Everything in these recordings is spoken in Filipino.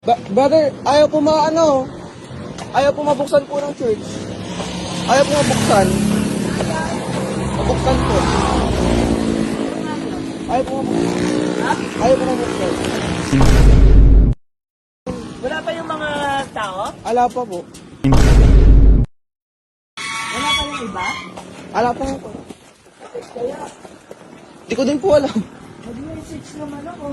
Brother, ayaw po ayaw po mabuksan po ng church. Ayaw po mabuksan. Mabuksan po. Ayaw po mabuksan. Ayaw po mabuksan. Wala pa yung mga tao? Ala pa po. Wala pa yung iba? Ala pa po. Kaya, Di ko din po alam. mag-message naman ako.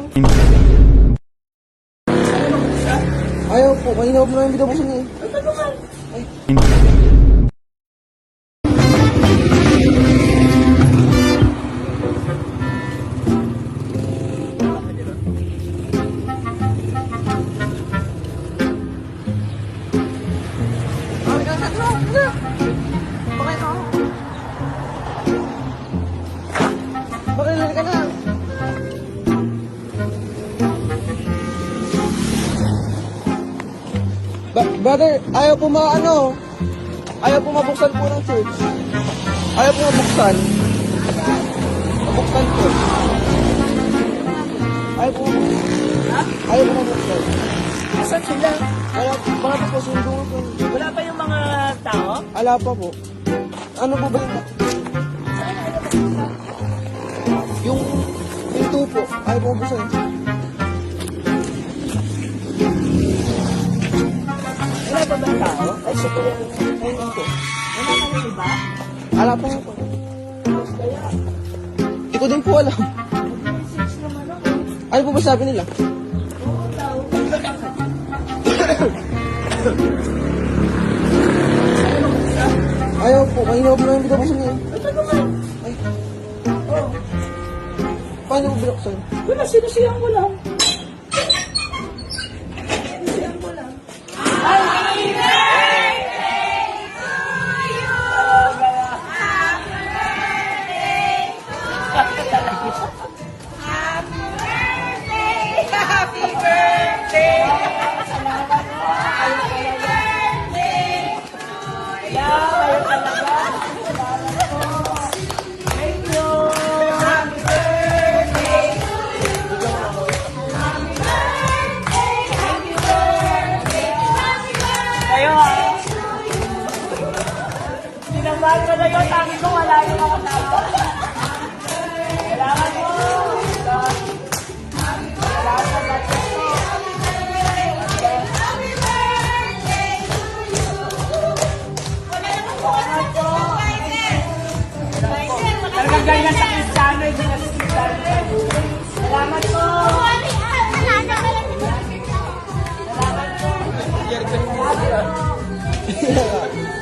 Ayaw po. Kanina po na yung binabuksan niya. Ay, tulungan. Bakit ka na? Brother, ayaw po ayaw po mabuksan po ng church. Ayaw po mabuksan. Mabuksan po. Ayaw po mabuksan. Ayaw po mabuksan. Asan sila? Baka po sundo po. Wala pa yung mga tao? Ala pa po. Ano po ba yung pinto po? Ayaw po mabuksan. Wala pa ba tao? Ay, sige. Ayun po. Wala pa yung iba? Ala pa po. Kaya, Di ko din po alam. mag-message naman ako. Ano po ba sabi nila? Oo, tao. Ayaw po. Kanina po na yung binabuksan niya. Ay, tulungan. Ay, Oo. paano po binuksan? Wala, sinusiyang mo lang. Sinusiyang mo lang. Sinamahal ko na yun, sabi ko wala yung mga tao. Kailangan mo. Kailangan mo budget mo. Salamat po. Talagang ganyan sa Kristiyano, hindi na sa Kristiyano. Salamat po. Salamat po.